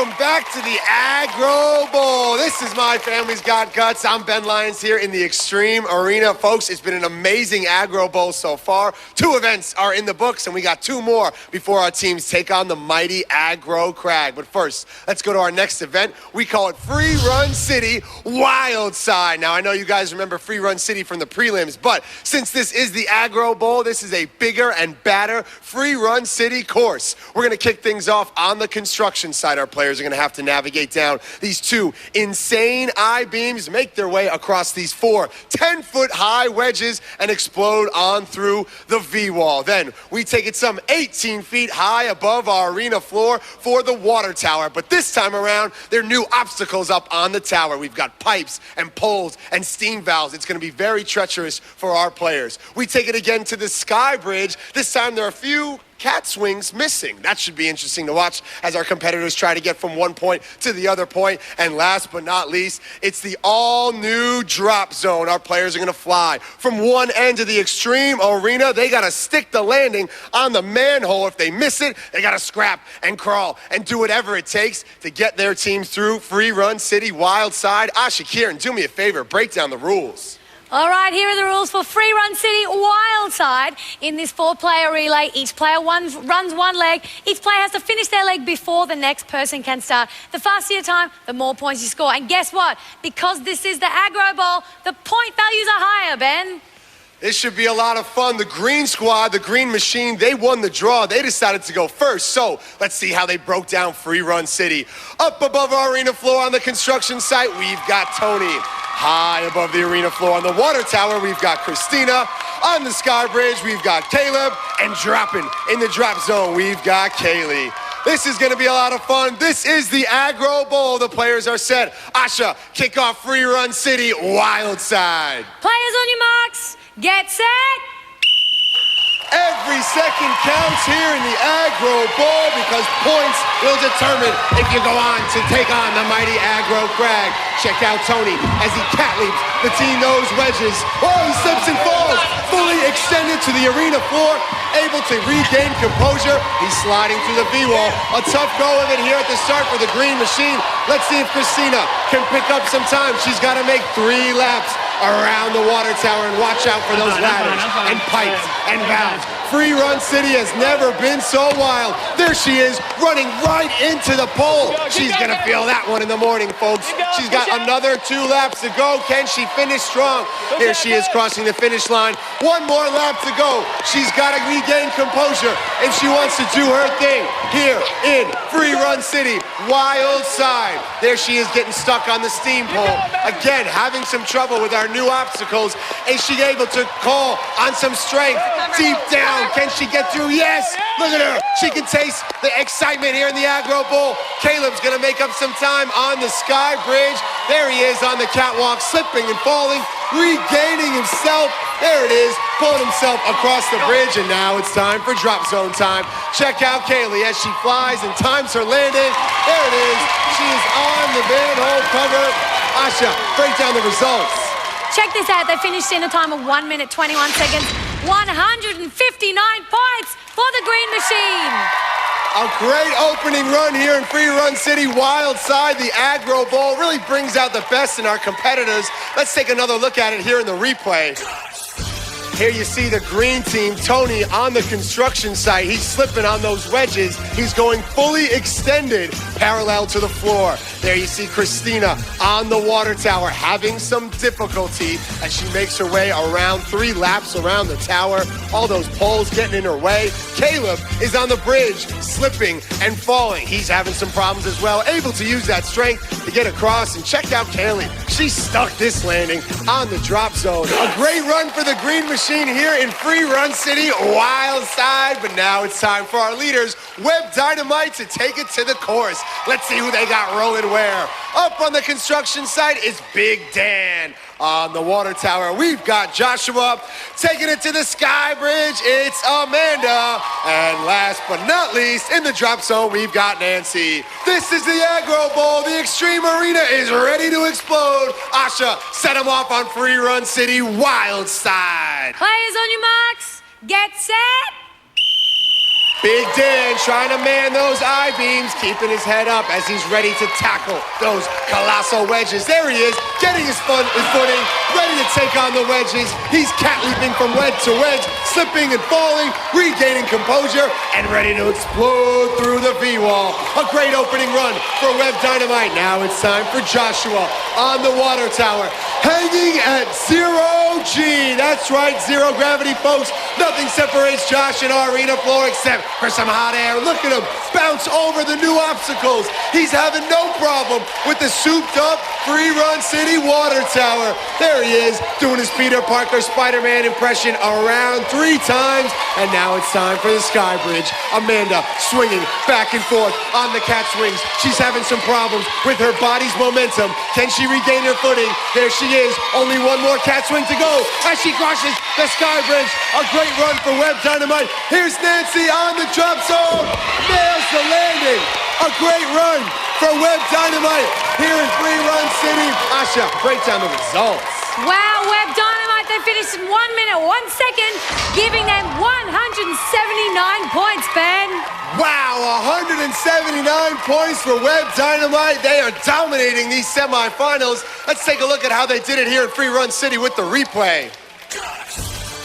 Welcome back to the Aggro Bowl. This is My Family's Got Guts. I'm Ben Lyons here in the Extreme Arena. Folks, it's been an amazing Aggro Bowl so far. 2 events are in the books, and we got 2 more before our teams take on the mighty Aggro Crag. But first, let's go to our next event. We call it Free Run City Wild Side. Now, I know you guys remember Free Run City from the prelims, but since this is the Aggro Bowl, this is a bigger and badder Free Run City course. We're going to kick things off on the construction side. Our players are going to have to navigate down these 2 insane I-beams, make their way across these 4 10-foot high wedges and explode on through the V-wall. Then we take it some 18 feet high above our arena floor for the water tower. But this time around, there are new obstacles up on the tower. We've got pipes and poles and steam valves. It's going to be very treacherous for our players. We take it again to the sky bridge. This time there are a few cat swings missing. That should be interesting to watch as our competitors try to get from one point to the other point. And last but not least, it's the all-new drop zone. Our players are going to fly from one end of the Extreme Arena. They got to stick the landing on the manhole. If they miss it, they got to scrap and crawl and do whatever it takes to get their team through Free Run City Wild Side. Asha, Kieran, do me a favor, break down the rules. All right, here are the rules for Free Run City Wild Side. In this 4-player relay, each player runs one leg. Each player has to finish their leg before the next person can start. The faster your time, the more points you score. And guess what? Because this is the Aggro Bowl, the point values are higher, Ben. This should be a lot of fun. The green squad, the green machine, they won the draw. They decided to go first. So let's see how they broke down Free Run City. Up above our arena floor on the construction site, we've got Tony. High above the arena floor on the water tower, we've got Christina. On the sky bridge, we've got Caleb. And dropping in the drop zone, we've got Kaylee. This is going to be a lot of fun. This is the Aggro Bowl. The players are set. Asha, kick off Free Run City Wild Side. Players on your marks, get set. Every second counts here in the Aggro Bowl because points will determine if you go on to take on the mighty Aggro Crag. Check out Tony as he cat leaps between those wedges. Oh, he slips and falls, fully extended to the arena floor, able to regain composure. He's sliding through the V-wall. A tough go of it here at the start for the green machine. Let's see if Christina can pick up some time. She's got to make 3 laps around the water tower and watch out for those ladders and pipes and valves. Free Run City has never been so wild. There she is, running right into the pole. She's going to feel that one in the morning, folks. She's got another 2 laps to go. Can she finish strong? Here she is crossing the finish line. 1 more lap to go. She's got to regain composure if she wants to do her thing here in Free Run City Wild Side. There she is getting stuck on the steam pole. Again, having some trouble with our new obstacles. Is she able to call on some strength deep down? Can she get through? Yes! Look at her. She can taste the excitement here in the Aggro Bowl. Caleb's going to make up some time on the sky bridge. There he is on the catwalk, slipping and falling, regaining himself. There it is, pulling himself across the bridge, and now it's time for drop zone time. Check out Kaylee as she flies and times her landing. There it is. She is on the manhole cover. Asha, break down the results. Check this out. They finished in a time of 1 minute, 21 seconds. 159 points for the green machine. A great opening run here in Free Run City Wild Side. The Aggro Bowl really brings out the best in our competitors. Let's take another look at it here in the replay. Here you see the green team, Tony, on the construction site. He's slipping on those wedges. He's going fully extended, parallel to the floor. There you see Christina on the water tower having some difficulty as she makes her way around 3 laps around the tower. All those poles getting in her way. Caleb is on the bridge, slipping and falling. He's having some problems as well, able to use that strength to get across. And check out Kaylee. She stuck this landing on the drop zone. A great run for the green machine here in Free Run City Wild Side. But now it's time for our leaders, Webb Dynamite, to take it to the course. Let's see who they got rolling where. Up on the construction site is Big Dan. On the water tower, we've got Joshua. Taking it to the sky bridge, it's Amanda. And last but not least, in the drop zone, we've got Nancy. This is the Aggro Bowl. The Extreme Arena is ready to explode. Asha, set them off on Free Run City Wild Side. Players on your marks, get set. Big Dan trying to man those I-beams, keeping his head up as he's ready to tackle those colossal wedges. There he is, getting his footing, ready to take on the wedges. He's cat leaping from wedge to wedge, slipping and falling, regaining composure, and ready to explode through the V-wall. A great opening run for Webb Dynamite. Now it's time for Joshua on the water tower, hanging at 0G. That's right, zero gravity, folks. Nothing separates Josh and our arena floor except for some hot air. Look at him bounce over the new obstacles. He's having no problem with the souped-up Free Run City water tower. There he is, doing his Peter Parker Spider-Man impression around 3 times. And now it's time for the Sky Bridge. Amanda swinging back and forth on the cat swings. She's having some problems with her body's momentum. Can she regain her footing? There she is. Only one more cat swing to go as she crosses the Sky Bridge. A great run for Webb Dynamite. Here's Nancy on the drop zone. Nails the landing. A great run for Webb Dynamite here in Free Run City. Asha, break down the results. Wow, Webb Dynamite, they finished in 1 minute, 1 second, giving them 179 points, Ben. Wow, 179 points for Webb Dynamite. They are dominating these semifinals. Let's take a look at how they did it here in Free Run City with the replay.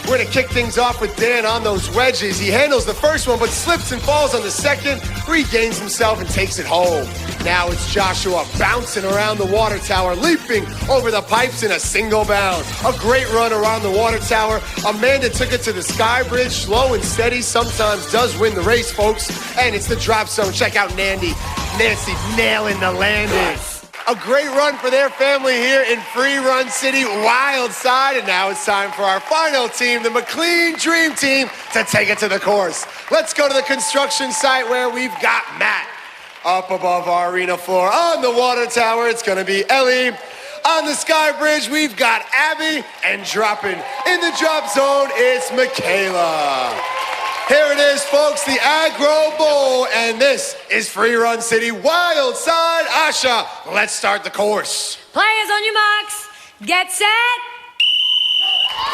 We're going to kick things off with Dan on those wedges. He handles the first one, but slips and falls on the second, regains himself and takes it home. Now it's Joshua bouncing around the water tower, leaping over the pipes in a single bound. A great run around the water tower. Amanda took it to the Sky Bridge, slow and steady, sometimes does win the race, folks. And it's the drop zone. Check out Nancy nailing the landing. A great run for their family here in Free Run City, Wild Side. And now it's time for our final team, the McLean Dream Team, to take it to the course. Let's go to the construction site where we've got Matt. Up above our arena floor on the water tower, it's going to be Ellie. On the Sky Bridge, we've got Abby. And dropping in the drop zone, it's Michaela. Here it is, folks, the Aggro Bowl, and this is Free Run City Wild Side. Asha, let's start the course. Players on your marks, get set.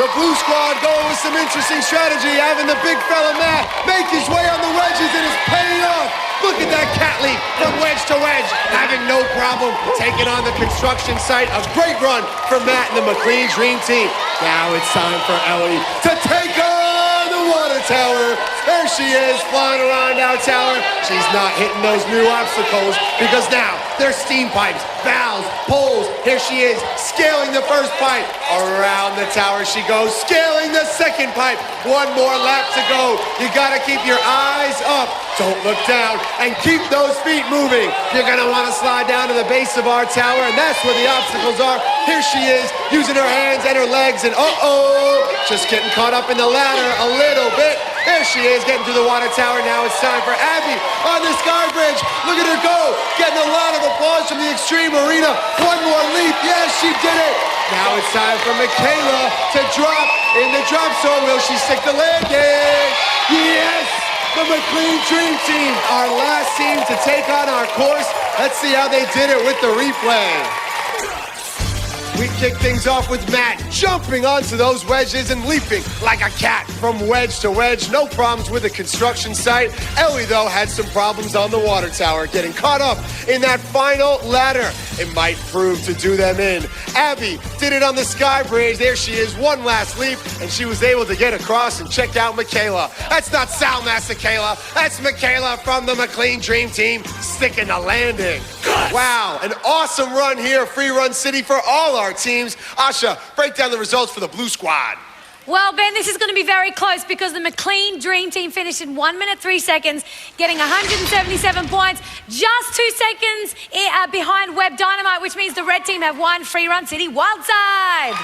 The blue squad going with some interesting strategy, having the big fella Matt make his way on the wedges, and it's paying off. Look at that cat leap from wedge to wedge, having no problem taking on the construction site. A great run for Matt and the McLean Dream Team. Now it's time for Ellie to take on the water tower. There she is, flying around our tower. She's not hitting those new obstacles because now there's steam pipes, valves, poles. Here she is, scaling the first pipe. Around the tower she goes, scaling the second pipe. One more lap to go. You gotta keep your eyes up. Don't look down and keep those feet moving. You're gonna wanna slide down to the base of our tower, and that's where the obstacles are. Here she is, using her hands and her legs, and just getting caught up in the ladder a little bit. There she is, getting to the water tower. Now it's time for Abby on the Sky Bridge. Look at her go, getting a lot of applause from the Extreme Arena. One more leap, yes, she did it. Now it's time for Michaela to drop in the drop zone. Will she stick the landing? Yes! The McLean Dream Team, our last team to take on our course. Let's see how they did it with the replay. We kick things off with Matt jumping onto those wedges and leaping like a cat from wedge to wedge. No problems with the construction site. Ellie, though, had some problems on the water tower, getting caught up in that final ladder. It might prove to do them in. Abby did it on the Sky Bridge. There she is, one last leap, and she was able to get across and check out Michaela. That's not Soundmaster Kayla. That's Michaela from the McLean Dream Team sticking the landing. Wow, an awesome run here, Free Run City, for all our teams. Asha, break down the results for the blue squad. Well, Ben, this is going to be very close because the McLean Dream Team finished in 1 minute, 3 seconds, getting 177 points, just 2 seconds behind Webb Dynamite, which means the red team have won Free Run City Wildside.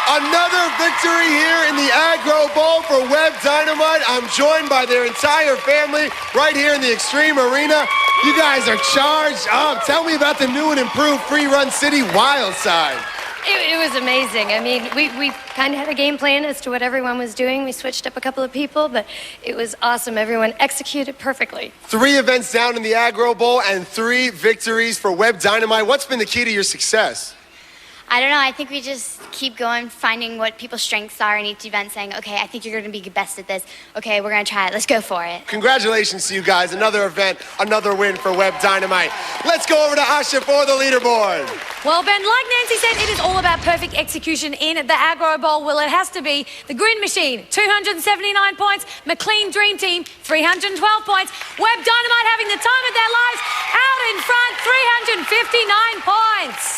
Another victory here in the Aggro Bowl for Webb Dynamite. I'm joined by their entire family right here in the Extreme Arena. You guys are charged up. Tell me about the new and improved Free Run City Wildside. It was amazing. I mean, we kind of had a game plan as to what everyone was doing. We switched up a couple of people, but it was awesome. Everyone executed perfectly. 3 events down in the Aggro Bowl and 3 victories for Webb Dynamite. What's been the key to your success? I don't know. I think we just keep going, finding what people's strengths are in each event, saying, okay, I think you're going to be best at this. Okay, we're going to try it. Let's go for it. Congratulations to you guys. Another event, another win for Webb Dynamite. Let's go over to Asha for the leaderboard. Well, Ben, like Nancy said, it is all about perfect execution in the Aggro Bowl. Well, it has to be the Grin Machine, 279 points. McLean Dream Team, 312 points. Webb Dynamite having the time of their lives, out in front, 359 points.